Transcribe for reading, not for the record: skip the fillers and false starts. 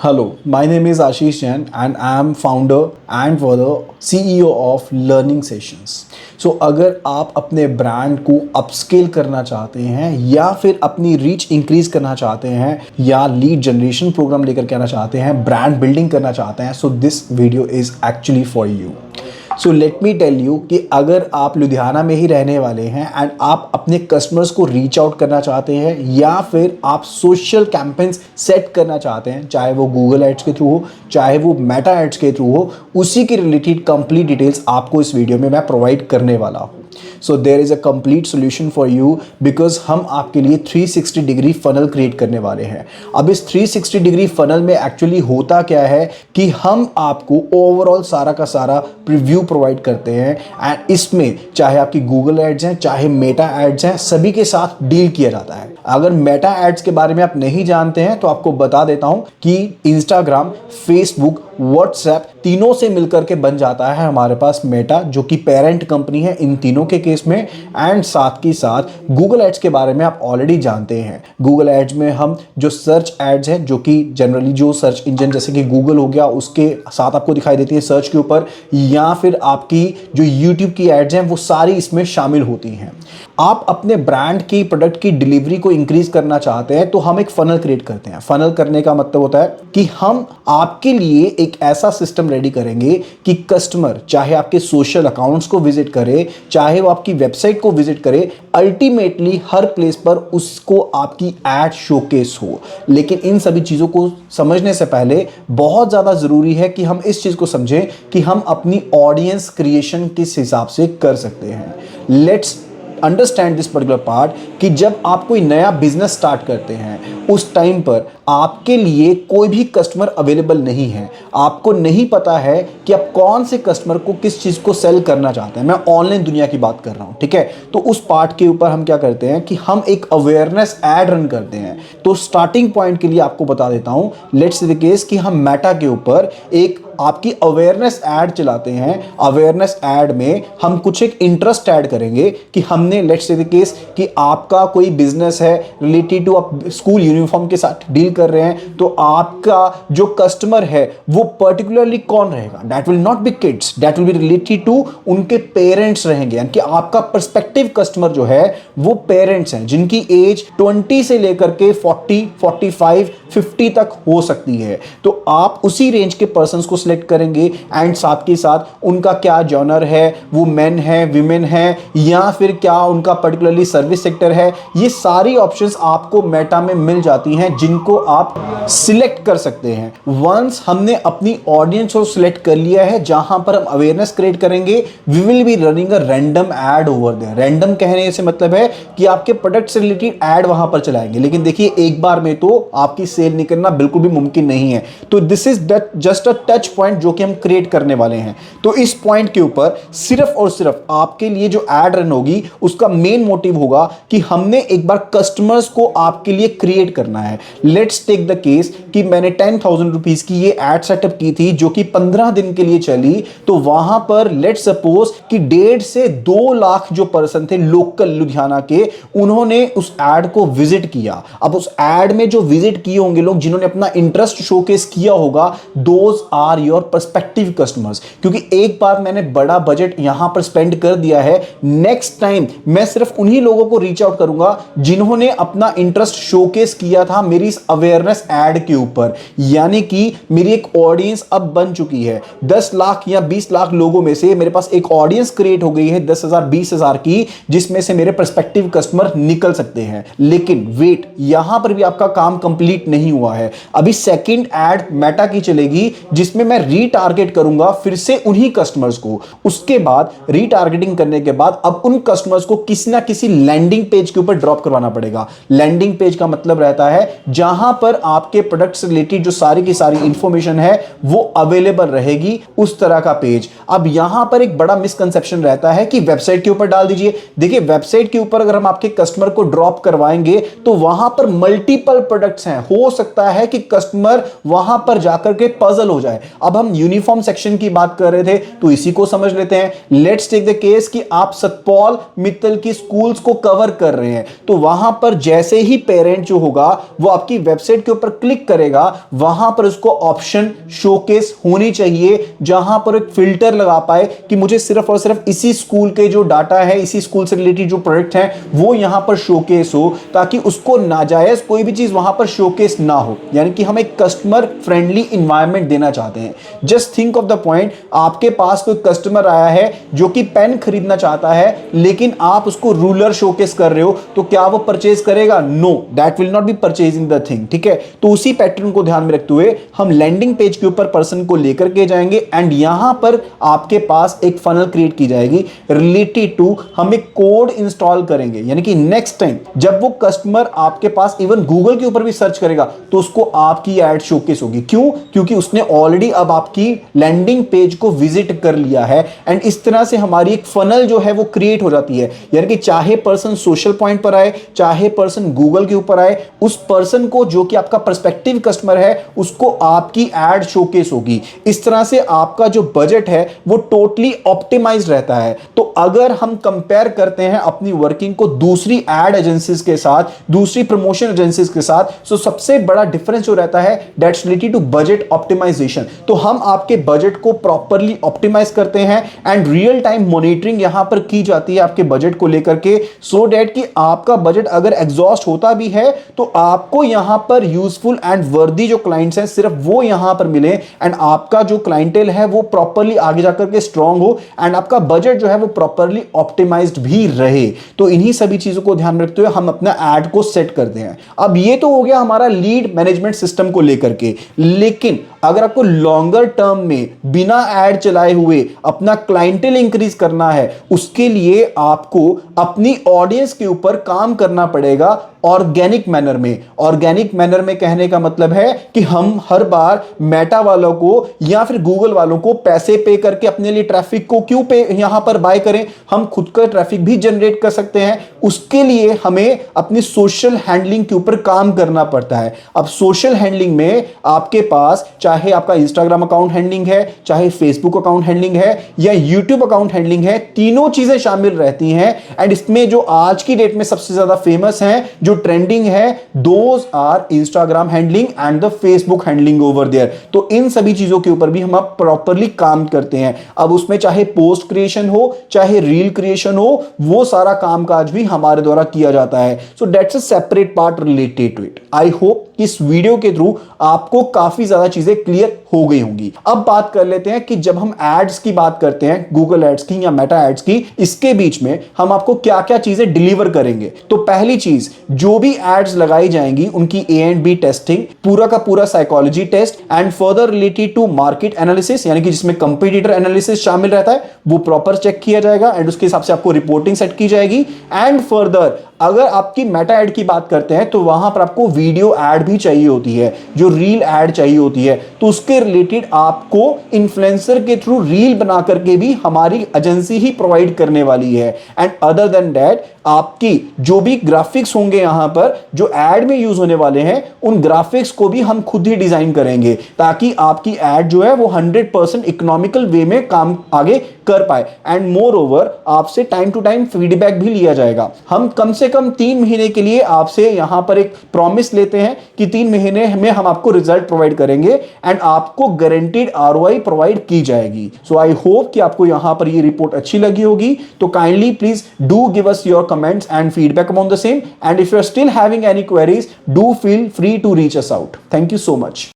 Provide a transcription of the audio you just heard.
Hello, my name is Ashish Jain and I am founder and further CEO of Learning Sessions. So अगर आप अपने brand को upscale करना चाहते हैं या फिर अपनी रीच इंक्रीज करना चाहते हैं या लीड जनरेशन प्रोग्राम लेकर के आना चाहते हैं, ब्रांड बिल्डिंग करना चाहते हैं, so this video is actually for you. So let me tell you कि अगर आप लुधियाना में ही रहने वाले हैं एंड आप अपने कस्टमर्स को रीच आउट करना चाहते हैं या फिर आप सोशल कैंपेन्स सेट करना चाहते हैं, चाहे वो गूगल एड्स के थ्रू हो, चाहे वो मेटा एड्स के थ्रू हो, उसी के रिलेटेड कंप्लीट डिटेल्स आपको इस वीडियो में मैं प्रोवाइड करने वाला हूँ. So there is a complete solution for you because हम आपके लिए 360 डिग्री फनल क्रिएट करने वाले हैं. अब इस 360 डिग्री फनल में एक्चुअली होता क्या है कि हम आपको ओवरऑल सारा का सारा प्रीव्यू प्रोवाइड करते हैं एंड इसमें चाहे आपकी गूगल एड्स हैं, चाहे मेटा एड्स हैं, सभी के साथ डील किया जाता है. अगर मेटा एड्स के बारे में आप नहीं जानते हैं तो आपको बता देता हूं कि इंस्टाग्राम, फेसबुक, व्हाट्सएप तीनों से मिलकर के बन जाता है हमारे पास मेटा, जो कि पेरेंट कंपनी है इन तीनों के केस में. एंड साथ के साथ गूगल एड्स के बारे में आप ऑलरेडी जानते हैं. गूगल एड्स में हम जो सर्च एड्स हैं, जो कि जनरली जो सर्च इंजन जैसे कि गूगल हो गया उसके साथ आपको दिखाई देती है सर्च के ऊपर, या फिर आपकी जो यूट्यूब की एड्स हैं वो सारी इसमें शामिल होती हैं. आप अपने ब्रांड की प्रोडक्ट की डिलीवरी को इंक्रीज करना चाहते हैं तो हम एक फनल क्रिएट करते हैं. फनल करने का मतलब होता है कि हम आपके लिए एक ऐसा सिस्टम रेडी करेंगे कि कस्टमर चाहे आपके सोशल अकाउंट्स को विजिट करे, चाहे वो आपकी वेबसाइट को विजिट करे, अल्टीमेटली हर प्लेस पर उसको आपकी एड शोकेस हो. लेकिन इन सभी चीज़ों को समझने से पहले बहुत ज़्यादा ज़रूरी है कि हम इस चीज़ को समझें कि हम अपनी ऑडियंस क्रिएशन किस हिसाब से कर सकते हैं. Let's understand this particular part कि जब आप कोई नया बिजनेस स्टार्ट करते हैं उस टाइम पर आपके लिए कोई भी कस्टमर अवेलेबल नहीं है. आपको नहीं पता है कि आप कौन से कस्टमर को किस चीज़ को सेल करना चाहते हैं. मैं ऑनलाइन दुनिया की बात कर रहा हूँ, ठीक है. तो उस पार्ट के ऊपर हम क्या करते हैं कि हम एक अवेयरनेस एड रन करते हैं. तो स्टार्टिंग पॉइंट के लिए आपको बता देता हूँ, लेट्स से द केस कि हम मेटा के ऊपर एक आपकी अवेयरनेस ऐड चलाते हैं. अवेयरनेस ऐड में हम कुछ एक इंटरेस्ट ऐड करेंगे कि हमने लेट्स से द केस कि आपका कोई बिजनेस है रिलेटेड टू आप स्कूल यूनिफॉर्म के साथ डील कर रहे हैं, तो आपका जो कस्टमर है वो पर्टिकुलरली कौन रहेगा. That will not be kids, that will be related to उनके पेरेंट्स रहेंगे. यानी कि आपका पर्सपेक्टिव कस्टमर जो है वो पेरेंट्स हैं जिनकी एज 20 से लेकर के 40, 45, 50 तक हो सकती है. तो आप उसी रेंज के पर्संस को सिलेक्ट करेंगे एंड साथ के साथ उनका क्या जॉनर है, वो मेन है, विमेन है, या फिर क्या उनका पर्टिकुलरली सर्विस सेक्टर है. ये सारी ऑप्शंस आपको मेटा में मिल जाती हैं जिनको आप सिलेक्ट कर सकते हैं. वंस हमने अपनी ऑडियंस को सिलेक्ट कर लिया है जहां पर हम अवेयरनेस क्रिएट करेंगे, we will be running a random ad over there. Random कहने से मतलब है कि आपके प्रोडक्ट से रिलेटेड एड वहां पर चलाएंगे. लेकिन देखिए एक बार में तो आपकी सेल निकलना बिल्कुल भी मुमकिन नहीं है. तो this is just a touch point जो कि हम क्रिएट करने वाले हैं. तो इस पॉइंट के ऊपर सिर्फ और सिर्फ आपके लिए जो एड रन होगी उसका मेन मोटिव होगा कि हमने एक बार कस्टमर्स को आपके लिए क्रिएट करना है. लेट्स टेक द केस कि मैंने 10,000 रुपीज की ये एड सेटअप की थी जो कि 15 दिन के लिए चली. तो वहां पर लेट्स सपोज कि 1.5 से 2 लाख जो पर्सन थे लोकल लुधियाना के, उन्होंने उस एड को विजिट किया. अब उस एड में जो विजिट किए होंगे लोग जिन्होंने अपना इंटरेस्ट शोकेस किया होगा, those are your perspective customers. क्योंकि एक बार मैंने बड़ा बजट यहां पर स्पेंड कर दिया है, नेक्स्ट टाइम मैं सिर्फ उन्हीं लोगों को रीच आउट करूंगा जिन्होंने अपना इंटरेस्ट शोकेस किया था मेरी इस अवेयरनेस एड के ऊपर. यानी कि मेरी एक ऑडियंस अब बन चुकी है. 10 लाख या 20 लाख लोगों में से मेरे पास एक ऑडियंस क्रिएट हो गई है 10,000 20,000 की, जिसमें से मेरे पर्सपेक्टिव कस्टमर निकल सकते हैं. लेकिन वेट, यहां पर भी आपका काम कंप्लीट नहीं हुआ है. अभी सेकंड एड मेटा की चलेगी जिसमें मैं रीटारगेट करूंगा फिर से उन्हीं कस्टमर्स को. उसके बाद रीटारगेटिंग करने के बाद अब उन कस्टमर्स को किसी ना किसी लैंडिंग पेज के ऊपर ड्रॉप करवाना पड़ेगा. लैंडिंग पेज का मतलब रहता है जहां पर आपके प्रोडक्ट से रिलेटेड जो सारी की सारी इंफॉर्मेशन है वो अवेलेबल रहेगी, उस तरह का पेज. अब यहां पर एक बड़ा मिसकंसेप्शन रहता है कि वेबसाइट के ऊपर डाल दीजिए. देखिए वेबसाइट के ऊपर अगर हम आपके कस्टमर को ड्रॉप करवाएंगे तो वहां पर मल्टीपल प्रोडक्ट्स हैं. हो सकता है कि कस्टमर वहां पर जाकर के पजल हो जाए. अब हम यूनिफॉर्म सेक्शन की बात कर रहे थे तो इसी को समझ लेते हैं। लेट्स टेक द केस कि आप सतपाल मित्तल की स्कूल्स को कवर कर रहे हैं, तो वहां पर जैसे ही पेरेंट जो होगा वो आपकी वेबसाइट के ऊपर क्लिक करेगा, वहां पर उसको ऑप्शन शोकेस होनी चाहिए जहां पर एक फिल्टर लगा पाए कि मुझे सिर्फ और सिर्फ इसी स्कूल के जो डाटा है, इसी स्कूल से रिलेटेड जो प्रोडक्ट है वो यहां पर शोकेस हो, ताकि उसको नाजायज कोई भी चीज वहां पर शोकेस ना हो। यानी कि हम एक कस्टमर फ्रेंडली एनवायरनमेंट देना चाहते हैं। Just think of the point, आपके पास कोई कस्टमर आया है जो कि पेन खरीदना चाहता है, लेकिन आप उसको रूलर शोकेस कर रहे हो, तो क्या वो परचेज करेगा? No, that will not be purchasing the thing. ठीक है, तो उसी पैटर्न को ध्यान में रखते हुए हम लैंडिंग पेज के ऊपर पर्सन को लेकर के जाएंगे एंड यहां पर आपके पास एक फनल क्रिएट की जाएगी रिलेटेड टू हम एक कोड इंस्टॉल करेंगे। यानी कि नेक्स्ट टाइम जब वो कस्टमर आपके पास इवन गूगल के ऊपर भी सर्च करेगा तो उसको आपकी एड शोकेस होगी। क्यों? क्योंकि उसने ऑलरेडी अब आपकी लैंडिंग पेज को विजिट कर लिया है एंड इस तरह से हमारी एक फनल जो है वो क्रिएट हो जाती है। यानी कि चाहे पर्सन सोशल पॉइंट पर आए, चाहे पर्सन गूगल के ऊपर आए, उस पर्सन को जो कि आपका पर्सपेक्टिव कस्टमर है उसको आपकी एड शोकेस होगी। इस तरह से आपका जो बजट है वो टोटली ऑप्टिमाइज्ड रहता है। तो अगर हम कंपेयर करते हैं अपनी वर्किंग को दूसरी एड एजेंसीज के साथ, दूसरी प्रमोशन एजेंसीज के साथ, तो सबसे बड़ा डिफरेंस जो रहता है that's related to budget optimisation. तो हम आपके बजट को प्रॉपर्ली ऑप्टिमाइज करते हैं एंड रियल टाइम मॉनिटरिंग यहां पर की जाती है आपके बजट को लेकर के, सो दैट कि आपका बजट अगर एग्जॉस्ट होता भी है तो आपको यहां पर यूजफुल एंड वर्दी जो क्लाइंट्स हैं सिर्फ वो यहां पर मिले एंड आपका जो क्लाइंटेल है वो प्रॉपर्ली आगे जाकर के स्ट्रांग हो एंड आपका बजट जो है वो प्रॉपर्ली ऑप्टिमाइज्ड भी रहे। तो इन्हीं सभी चीजों को ध्यान में रखते हुए हम अपना एड को सेट करते हैं। अब ये तो हो गया हमारा लीड मैनेजमेंट सिस्टम को लेकर के, लेकिन अगर आपको लॉन्गर टर्म में बिना एड चलाए हुए अपना क्लाइंटेल इंक्रीज करना है, उसके लिए आपको अपनी ऑडियंस के ऊपर काम करना पड़ेगा ऑर्गेनिक मैनर में। ऑर्गेनिक मैनर में कहने का मतलब है कि हम हर बार मेटा वालों को या फिर गूगल वालों को पैसे पे करके अपने लिए ट्रैफिक को क्यों पे यहां पर बाय करें, हम खुद का ट्रैफिक भी जनरेट कर सकते हैं। उसके लिए हमें अपनी सोशल हैंडलिंग के ऊपर काम करना पड़ता है। अब सोशल हैंडलिंग में आपके पास चाहे आपका इंस्टाग्राम अकाउंट हैंडलिंग है, चाहे फेसबुक अकाउंट हैंडलिंग है या यूट्यूब अकाउंट हैंडलिंग है, तीनों चीजें शामिल रहती हैं एंड इसमें जो आज की डेट में सबसे ज्यादा फेमस है, जो ट्रेंडिंग है, those are Instagram handling and the Facebook handling over there. तो इन सभी चीजों के ऊपर भी हम अब प्रॉपर्ली काम करते हैं। अब उसमें चाहे पोस्ट क्रिएशन हो, चाहे रील क्रिएशन हो, वो सारा कामकाज भी हमारे द्वारा किया जाता है। So that's a separate part related to it. I hope इस वीडियो के थ्रू आपको काफी ज्यादा चीजें क्लियर हो गई होंगी। अब बात कर लेते हैं कि जब हम एड्स की बात करते हैं, गूगल एड्स की या मेटा एड्स की, इसके बीच में हम आपको क्या क्या चीजें डिलीवर करेंगे। तो पहली चीज, जो भी एड्स लगाई जाएंगी उनकी ए एंड बी टेस्टिंग, पूरा का पूरा psychology test and further related to market analysis, यानी कि जिसमें कंपटीटर एनालिसिस शामिल रहता है, वो प्रॉपर चेक किया जाएगा एंड उसके हिसाब से आपको रिपोर्टिंग सेट की जाएगी। एंड फर्दर अगर आपकी मेटा एड की बात करते हैं तो वहां पर आपको वीडियो एड भी चाहिए होती है, जो रील एड चाहिए होती है, तो उसके रिलेटेड आपको इन्फ्लुएंसर के थ्रू रील बना करके भी हमारी एजेंसी ही प्रोवाइड करने वाली है। एंड अदर देन दैट आपकी जो भी ग्राफिक्स होंगे यहां पर जो एड में यूज होने वाले हैं, उन ग्राफिक्स को भी हम खुद ही डिजाइन करेंगे ताकि आपकी एड जो है वो 100% इकोनॉमिकल वे में काम आगे कर पाए। एंड मोर ओवर आपसे टाइम टू टाइम फीडबैक भी लिया जाएगा। हम कम से कम 3 महीने के लिए आपसे यहां पर एक प्रॉमिस लेते हैं कि 3 महीने में हम आपको रिजल्ट प्रोवाइड करेंगे एंड आपको गारंटीड आरओआई प्रोवाइड की जाएगी। सो आई होप कि आपको यहां पर ये रिपोर्ट अच्छी लगी होगी। तो kindly please do give us your comments and feedback upon the same, and if you are still having any queries, do feel free to reach us out. Thank you so much.